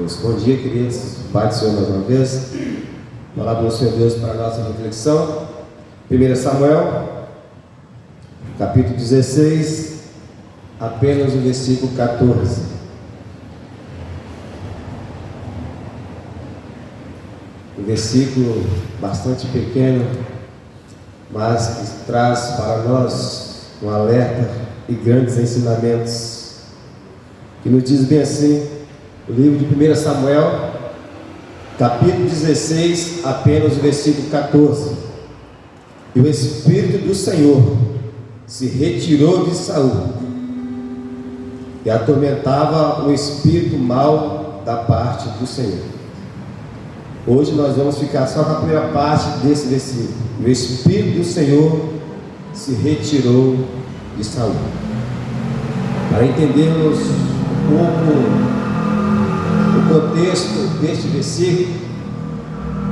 Bom dia, queridos. Pai do Senhor mais uma vez. Palavra do Senhor Deus para a nossa reflexão. 1 Samuel, capítulo 16, apenas o versículo 14. Um versículo bastante pequeno, mas que traz para nós um alerta e grandes ensinamentos, que nos diz bem assim, o livro de 1 Samuel, capítulo 16, apenas o versículo 14. E o Espírito do Senhor se retirou de Saul, e atormentava o espírito mau da parte do Senhor. Hoje nós vamos ficar só com a primeira parte desse versículo. O Espírito do Senhor se retirou de Saul. Para entendermos um pouco o contexto deste versículo,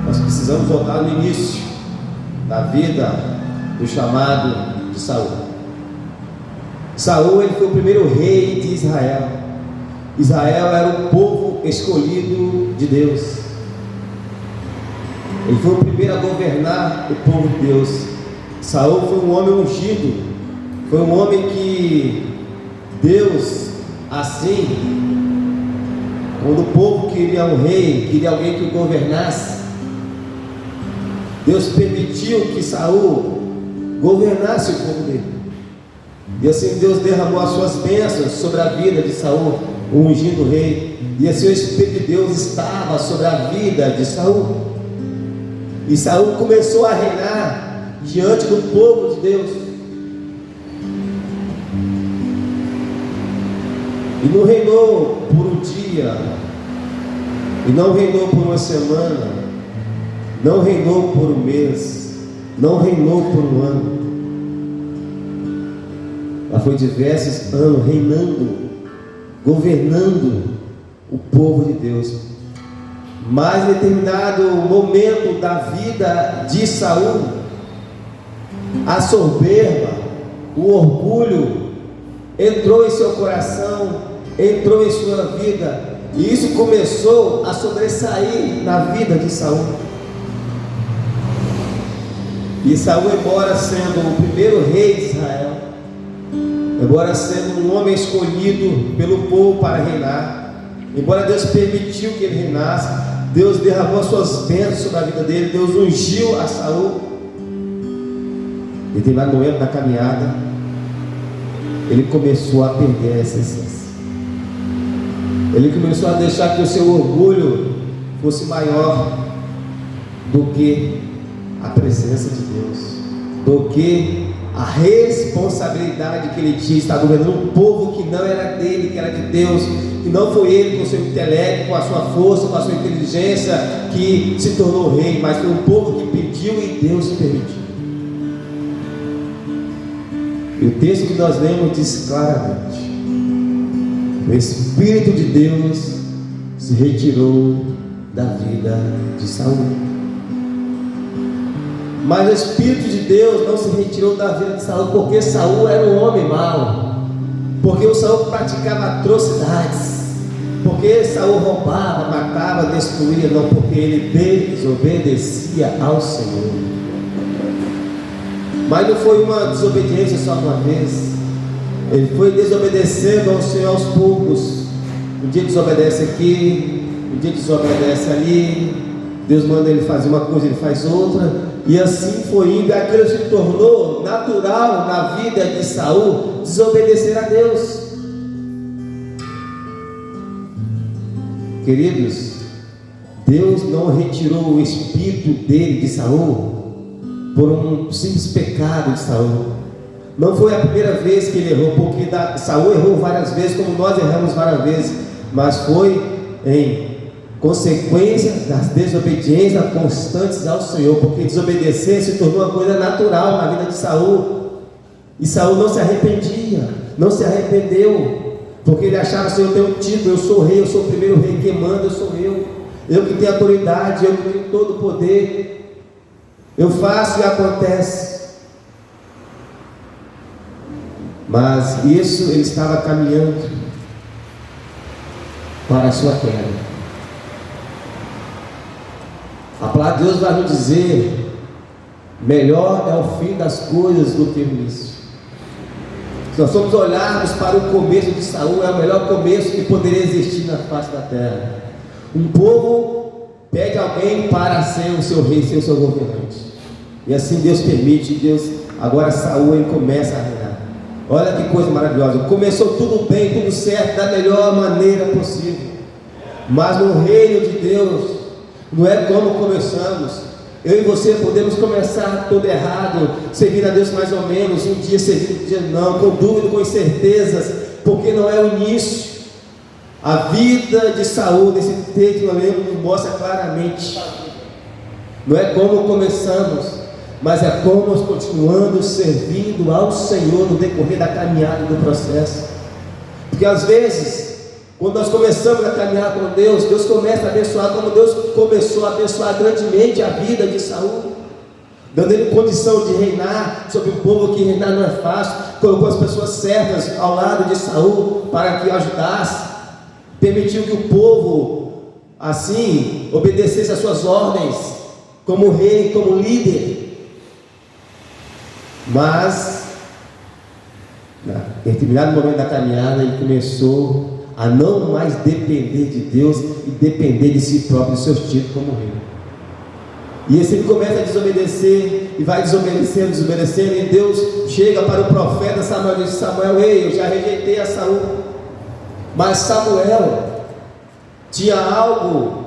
nós precisamos voltar no início da vida do chamado de Saul. Saul, ele foi o primeiro rei de Israel. Israel era o povo escolhido de Deus. Ele foi o primeiro a governar o povo de Deus. Saul foi um homem ungido, foi um homem que Deus, assim, quando o povo queria um rei, queria alguém que o governasse, Deus permitiu que Saul governasse o povo dele. E assim Deus derramou as suas bênçãos sobre a vida de Saul, o ungido rei. E assim o Espírito de Deus estava sobre a vida de Saul. E Saul começou a reinar diante do povo de Deus. E não reinou por um dia, e não reinou por uma semana, não reinou por um mês, não reinou por um ano. Ela foi diversos anos reinando, governando o povo de Deus. Mas em determinado momento da vida de Saul, a soberba, o orgulho entrou em seu coração, entrou em sua vida, e isso começou a sobressair na vida de Saul. E Saul, embora sendo o primeiro rei de Israel, embora sendo um homem escolhido pelo povo para reinar, embora Deus permitiu que ele reinasse, Deus derramou as suas bênçãos sobre a vida dele, Deus ungiu a Saul. Em determinado momento da caminhada, ele começou a perder essa essência. Ele começou a deixar que o seu orgulho fosse maior do que a presença de Deus, do que a responsabilidade que ele tinha, estar governando um povo que não era dele, que era de Deus, que não foi ele com o seu intelecto, com a sua força, com a sua inteligência, que se tornou rei, mas foi um povo que pediu e Deus permitiu. E o texto que nós lemos diz claramente: o Espírito de Deus se retirou da vida de Saul. Mas o Espírito de Deus não se retirou da vida de Saul porque Saul era um homem mau, porque o Saul praticava atrocidades, porque Saul roubava, matava, destruía, não, porque ele desobedecia ao Senhor. Mas não foi uma desobediência só uma vez, ele foi desobedecendo ao Senhor aos poucos. Um dia desobedece aqui, um dia desobedece ali, Deus manda ele fazer uma coisa, ele faz outra, e assim foi indo. Aquilo se tornou natural na vida de Saul, desobedecer a Deus. Queridos, Deus não retirou o espírito dele de Saul por um simples pecado de Saul. Não foi a primeira vez que ele errou, porque Saul errou várias vezes, como nós erramos várias vezes, mas foi em consequência das desobediências constantes ao Senhor, porque desobedecer se tornou uma coisa natural na vida de Saul, e Saul não se arrependia, não se arrependeu, porque ele achava: Senhor, eu tenho um título, eu sou rei, eu sou o primeiro rei, quem manda sou eu que tenho autoridade, eu que tenho todo o poder, eu faço e acontece. Mas isso ele estava caminhando para a sua queda. A palavra de Deus vai nos dizer: melhor é o fim das coisas do que o início. Se nós formos olharmos para o começo de Saul, é o melhor começo que poderia existir na face da terra. Um povo pede alguém para ser o seu rei, ser o seu governante, e assim Deus permite. Agora Saul, ele começa a reinar. Olha que coisa maravilhosa. Começou tudo bem, tudo certo, da melhor maneira possível. Mas no reino de Deus não é como começamos. Eu e você podemos começar tudo errado, servir a Deus mais ou menos, um dia servir, um dia não, com dúvida, com incertezas, porque não é o início. A vida de Saul, nesse texto, eu lembro, nos mostra claramente. Não é como começamos, mas é como nós continuamos servindo ao Senhor no decorrer da caminhada do processo. Porque às vezes, quando nós começamos a caminhar com Deus, Deus começa a abençoar, como Deus começou a abençoar grandemente a vida de Saul, dando ele condição de reinar sobre o povo, que reinar não é fácil. Colocou as pessoas certas ao lado de Saul para que o ajudasse, permitiu que o povo assim obedecesse às suas ordens, como rei, como líder. Mas em determinado momento da caminhada, ele começou a não mais depender de Deus e depender de si próprio, dos seus títulos como rei. E assim ele começa a desobedecer, e vai desobedecendo, e Deus chega para o profeta Samuel e diz: Samuel, ei, eu já rejeitei a Saul, mas Samuel tinha algo,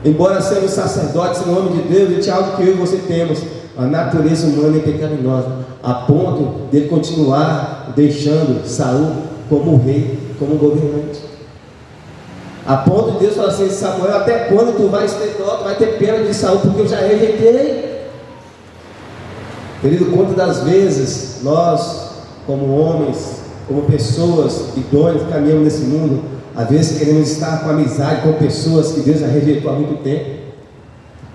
embora sendo sacerdote, sendo homem de Deus, ele tinha algo que eu e você temos: a natureza humana é pecaminosa, a ponto de ele continuar deixando Saul como rei, como governante, a ponto de Deus falar assim: Samuel, até quando tu vais ter dó, tu vai ter pena de Saul, porque eu já rejeitei. Querido, quantas das vezes nós, como homens, como pessoas idôneas que caminhamos nesse mundo, às vezes queremos estar com amizade com pessoas que Deus já rejeitou há muito tempo,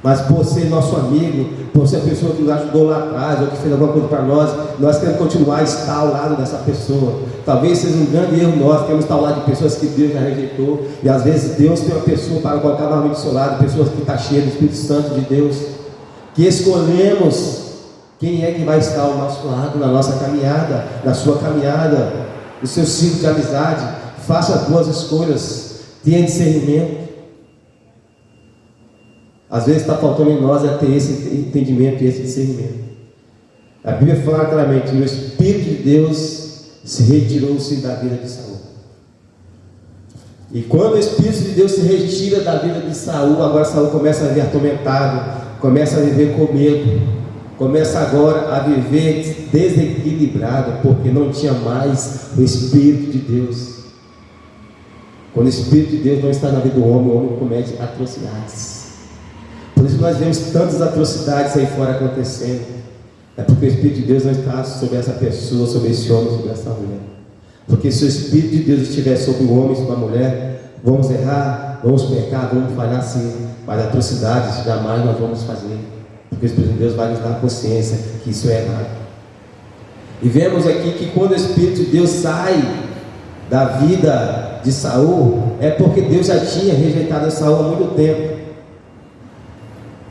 mas por ser nosso amigo, por ser a pessoa que nos ajudou lá atrás, ou que fez alguma coisa para nós queremos continuar a estar ao lado dessa pessoa. Talvez seja um grande erro nós, queremos estar ao lado de pessoas que Deus já rejeitou, e às vezes Deus tem uma pessoa para colocar novamente do seu lado, pessoas que estão cheias do Espírito Santo de Deus, que escolhemos quem é que vai estar ao nosso lado, na nossa caminhada, na sua caminhada, no seu ciclo de amizade. Faça boas escolhas, tenha discernimento. Às vezes está faltando em nós ter esse entendimento e esse discernimento. A Bíblia fala claramente: o Espírito de Deus se retirou-se da vida de Saul. E quando o Espírito de Deus se retira da vida de Saul, agora Saul começa a viver atormentado, começa a viver com medo, começa agora a viver desequilibrado, porque não tinha mais o Espírito de Deus. Quando o Espírito de Deus não está na vida do homem, o homem comete atrocidades. Por isso nós vemos tantas atrocidades aí fora acontecendo. É porque o Espírito de Deus não está sobre essa pessoa, sobre esse homem, sobre essa mulher. Porque se o Espírito de Deus estiver sobre o homem, sobre a mulher, vamos errar, vamos pecar, vamos falhar sim, mas atrocidades jamais nós vamos fazer, porque o Espírito de Deus vai nos dar consciência que isso é errado. E vemos aqui que quando o Espírito de Deus sai da vida de Saul, é porque Deus já tinha rejeitado Saul há muito tempo.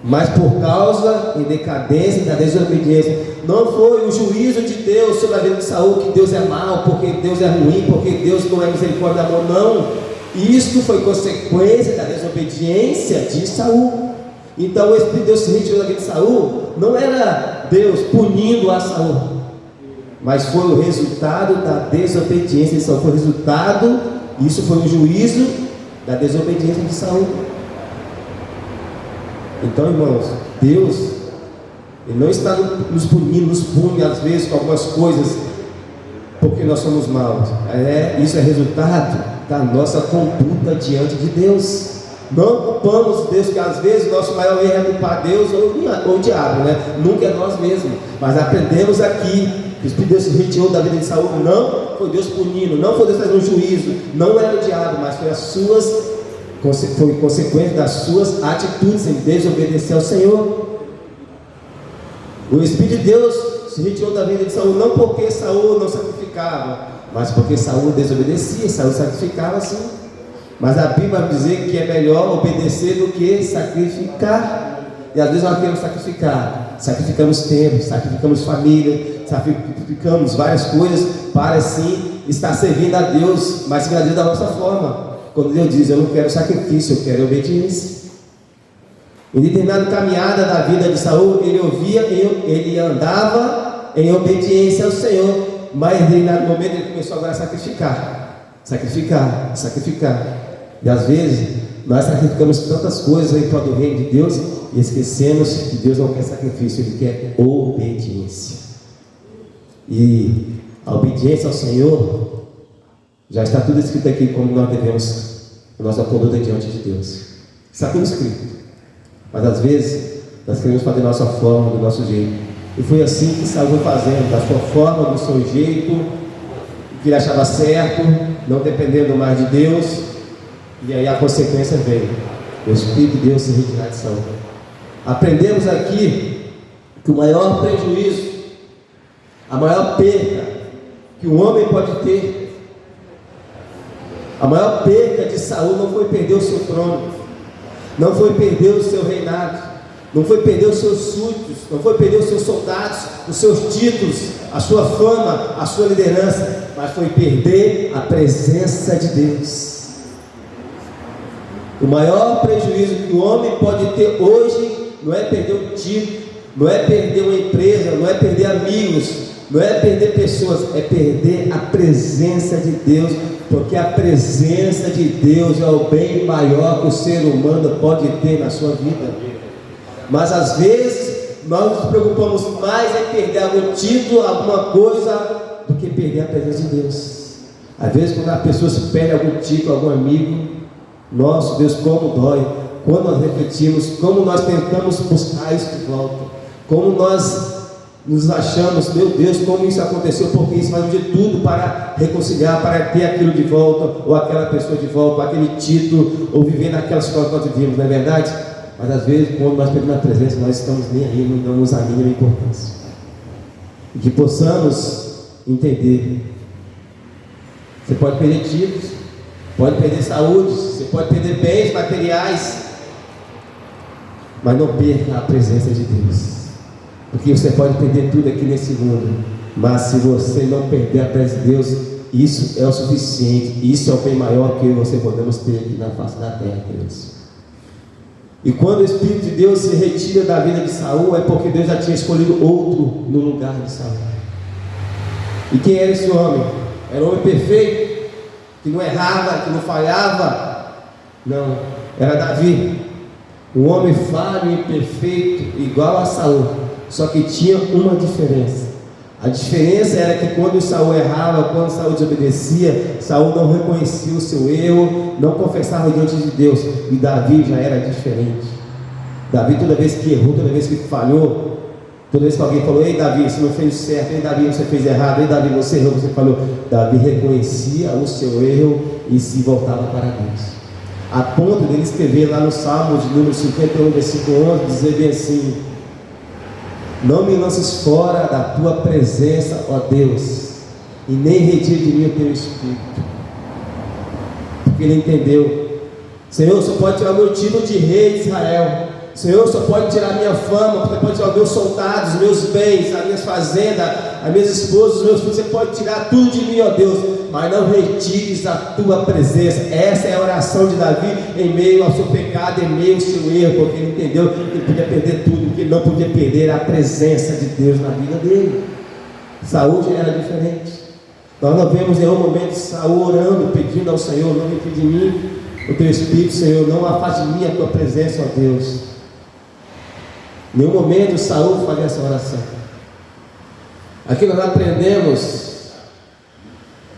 Mas por causa e decadência da desobediência, não foi o juízo de Deus sobre a vida de Saul, que Deus é mau, porque Deus é ruim, porque Deus não é misericórdia, amor, não. Isto foi consequência da desobediência de Saul. Então o Espírito de Deus se retirou da vida de Saul, não era Deus punindo a Saul, mas foi o resultado da desobediência de Saul, foi o resultado, isso foi o juízo da desobediência de Saul. Então, irmãos, Deus, Ele não está nos punindo, nos pune às vezes com algumas coisas, porque nós somos maus. Isso é resultado da nossa conduta diante de Deus. Não culpamos Deus, que às vezes o nosso maior erro é culpar Deus ou o diabo, né? Nunca é nós mesmos. Mas aprendemos aqui que o Espírito de Deus se retirou da vida de Saul. Não foi Deus punindo, não foi Deus fazendo um juízo, não era o diabo, mas foi consequência das suas atitudes em desobedecer ao Senhor. O Espírito de Deus se retirou da vida de Saul, não porque Saul não sacrificava, mas porque Saul desobedecia. Saul sacrificava sim. Mas a Bíblia vai dizer que é melhor obedecer do que sacrificar. E às vezes nós queremos sacrificar. Sacrificamos tempo, sacrificamos família, sacrificamos várias coisas para assim estar servindo a Deus, mas servindo a Deus da nossa forma. Quando Deus diz, eu não quero sacrifício, eu quero obediência. Em determinada caminhada da vida de Saul, ele andava em obediência ao Senhor, mas em determinado momento ele começou agora a sacrificar. E às vezes nós sacrificamos tantas coisas em prol do reino de Deus e esquecemos que Deus não quer sacrifício, Ele quer obediência. E a obediência ao Senhor, já está tudo escrito aqui como nós devemos, a nossa conduta diante de Deus. Está tudo escrito. Mas às vezes nós queremos fazer da nossa forma, do nosso jeito. E foi assim que Saul foi fazendo, da sua forma, do seu jeito, que ele achava certo, não dependendo mais de Deus. E aí a consequência veio: o Espírito de Deus se retirar de Saul. Aprendemos aqui que o maior prejuízo, a maior perda que um homem pode ter, a maior perda de Saul não foi perder o seu trono, não foi perder o seu reinado, não foi perder os seus súditos, não foi perder os seus soldados, os seus títulos, a sua fama, a sua liderança, mas foi perder a presença de Deus. O maior prejuízo que o homem pode ter hoje não é perder o título, não é perder uma empresa, não é perder amigos, não é perder pessoas, é perder a presença de Deus, porque a presença de Deus é o bem maior que o ser humano pode ter na sua vida. Mas às vezes nós nos preocupamos mais em perder algum título, alguma coisa, do que perder a presença de Deus. Às vezes quando a pessoa se perde algum título, algum amigo, nosso Deus, como dói, quando nós refletimos, como nós tentamos buscar isso de volta, como nós nos achamos, meu Deus, como isso aconteceu, porque isso faz de tudo para reconciliar, para ter aquilo de volta, ou aquela pessoa de volta, ou aquele título, ou viver naquela situação que nós vivimos, não é verdade? Mas às vezes, quando nós perdemos a presença, nós estamos nem aí, não damos a mínima importância. E que possamos entender: você pode perder títulos, pode perder saúde, você pode perder bens materiais, mas não perca a presença de Deus, porque você pode perder tudo aqui nesse mundo, mas se você não perder a presença de Deus, isso é o suficiente, isso é o bem maior que você podemos ter aqui na face da terra, Deus. E quando o Espírito de Deus se retira da vida de Saul, é porque Deus já tinha escolhido outro no lugar de Saul. E quem era esse homem? Era um homem perfeito, que não errava, que não falhava? Não, era Davi, um homem falho e perfeito, igual a Saul, só que tinha uma diferença. A diferença era que quando Saul errava, quando Saul desobedecia, Saul não reconhecia o seu erro, não confessava diante de Deus, e Davi já era diferente. Davi, toda vez que errou, toda vez que falhou, toda vez que alguém falou: ei Davi, você não fez certo, ei Davi, você fez errado, ei Davi, você errou, você falou, Davi reconhecia o seu erro e se voltava para Deus, a ponto dele escrever lá no Salmo de número 51, versículo 11, dizer bem assim: não me lances fora da tua presença, ó Deus, e nem retire de mim o teu Espírito. Porque ele entendeu: Senhor, só pode tirar o meu título de rei de Israel, Senhor, só pode tirar a minha fama, você pode tirar os meus soldados, os meus bens, as minhas fazendas, as minhas esposas, os meus filhos, você pode tirar tudo de mim, ó Deus, mas não retires a tua presença. Essa é a oração de Davi em meio ao seu pecado, em meio ao seu erro, porque ele entendeu que ele podia perder tudo, que ele não podia perder a presença de Deus na vida dele. Saúl já era diferente. Nós não vemos em nenhum momento Saúl orando, pedindo ao Senhor: não retire de mim o teu Espírito, Senhor, não afaste de mim a tua presença, ó Deus. Em nenhum momento Saúl fazia essa oração. Aqui nós aprendemos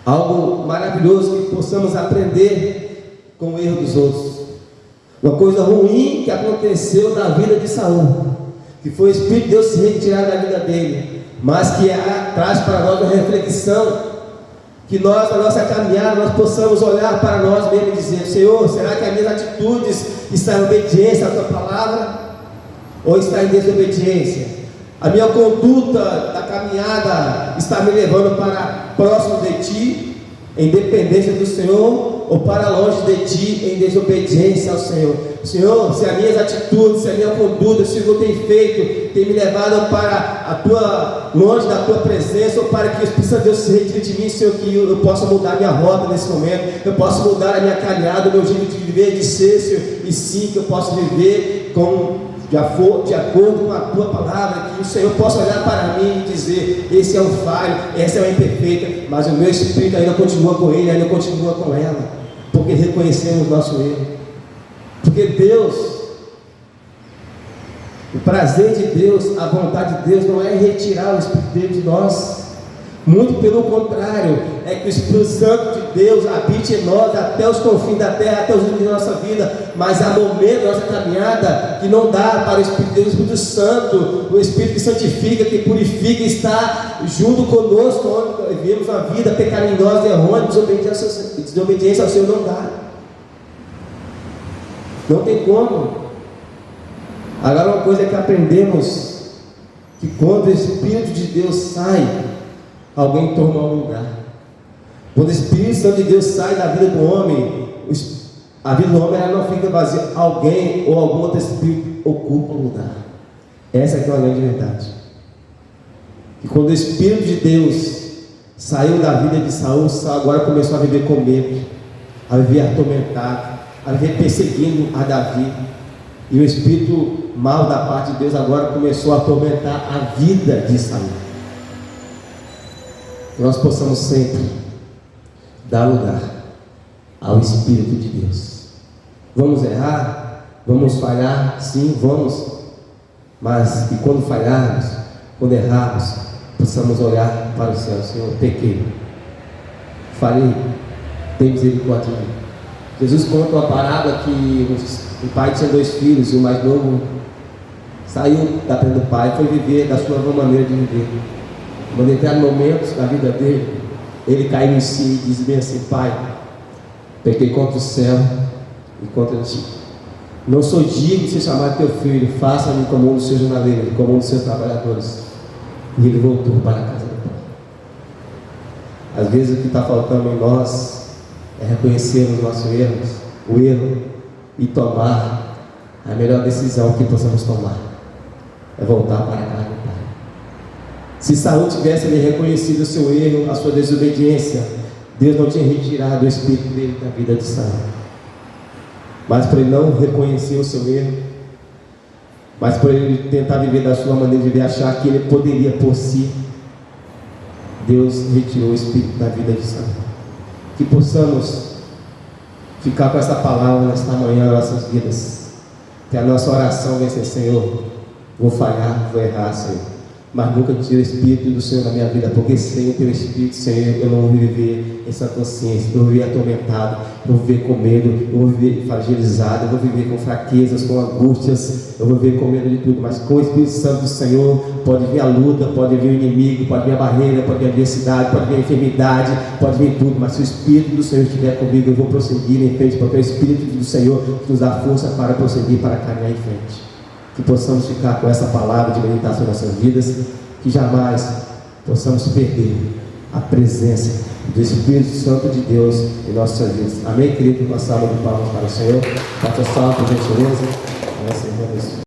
algo maravilhoso, que possamos aprender com o erro dos outros. Uma coisa ruim que aconteceu na vida de Saúl, que foi o Espírito de Deus se retirar da vida dele, mas que traz para nós uma reflexão, que nós, na nossa caminhada, nós possamos olhar para nós mesmos e dizer: Senhor, será que as minhas atitudes estão em obediência à tua palavra, ou está em desobediência? A minha conduta da caminhada está me levando para próximo de ti, em dependência do Senhor, ou para longe de Ti em desobediência ao Senhor. Senhor, se as minhas atitudes, se a minha conduta, se o Senhor tem feito, tem me levado para longe da Tua presença, ou para que o Espírito Santo de Deus se retire de mim, Senhor, que eu possa mudar minha rota nesse momento, eu possa mudar a minha caminhada, o meu jeito de viver, de ser, Senhor, e sim que eu possa viver de acordo com a Tua palavra, que o Senhor possa olhar para mim e dizer: esse é um falho, essa é uma imperfeita, mas o meu espírito ainda continua com ele, ainda continua com ela, porque reconhecemos o nosso erro. Porque Deus, o prazer de Deus, a vontade de Deus não é retirar o Espírito dele de nós, muito pelo contrário, é que o Espírito Santo de Deus habite em nós até os confins da terra, até os limites da nossa vida. Mas há momentos da nossa caminhada que não dá para o Espírito de Deus. O Espírito Santo, o Espírito que santifica, que purifica, está junto conosco onde vivemos uma vida pecaminosa e errônea, desobediência ao Senhor. Não dá, não tem como. Agora, uma coisa é que aprendemos, que quando o Espírito de Deus sai, alguém toma um lugar. Quando o Espírito Santo de Deus sai da vida do homem, a vida do homem ela não fica vazia. Alguém ou algum outro Espírito ocupa o lugar. Essa é que é uma grande verdade. E quando o Espírito de Deus saiu da vida de Saul, Saul agora começou a viver com medo, a viver atormentado, a viver perseguindo a Davi. E o Espírito mal da parte de Deus agora começou a atormentar a vida de Saul. Que nós possamos sempre dar lugar ao Espírito de Deus. Vamos errar, vamos falhar, sim, vamos, mas e quando falharmos, quando errarmos, possamos olhar para o céu: Senhor, pequei, falhei, tem misericórdia de mim. Jesus conta uma parábola que o pai tinha 2 filhos e o mais novo saiu da frente do pai e foi viver da sua nova maneira de viver. Quando entraram momentos da vida dele, ele caiu em si e diz bem assim: Pai, pequei contra o céu e contra ti. Não sou digno de ser chamado teu filho, faça-me como um dos seus jornaleiros, como um dos seus trabalhadores. E ele voltou para a casa do pai. Às vezes o que está faltando em nós é reconhecer os nossos erros, o erro, e tomar a melhor decisão que possamos tomar, é voltar para a casa do pai. Se Saul tivesse ali reconhecido o seu erro, a sua desobediência, Deus não tinha retirado o espírito dele da vida de Saul. Mas por ele não reconhecer o seu erro, mas por ele tentar viver da sua maneira de viver, achar que ele poderia por si, Deus retirou o espírito da vida de Saul. Que possamos ficar com essa palavra nesta manhã nas nossas vidas. Que a nossa oração venha ser: Senhor, vou falhar, vou errar, Senhor, mas nunca tire o Espírito do Senhor na minha vida, porque sem o Teu Espírito, Senhor, eu não vou viver essa consciência, eu vou viver atormentado, eu vou viver com medo, eu vou viver fragilizado, eu vou viver com fraquezas, com angústias, eu vou viver com medo de tudo. Mas com o Espírito Santo do Senhor pode vir a luta, pode vir o inimigo, pode vir a barreira, pode vir a adversidade, pode vir a enfermidade, pode vir tudo, mas se o Espírito do Senhor estiver comigo, eu vou prosseguir em frente, porque é o Espírito do Senhor que nos dá força para prosseguir, para caminhar em frente. Que possamos ficar com essa palavra de meditação em nossas vidas, que jamais possamos perder a presença do Espírito Santo de Deus em nossas vidas. Amém, querido? Uma salva de palmas para o Senhor. Faça salve, por gentileza.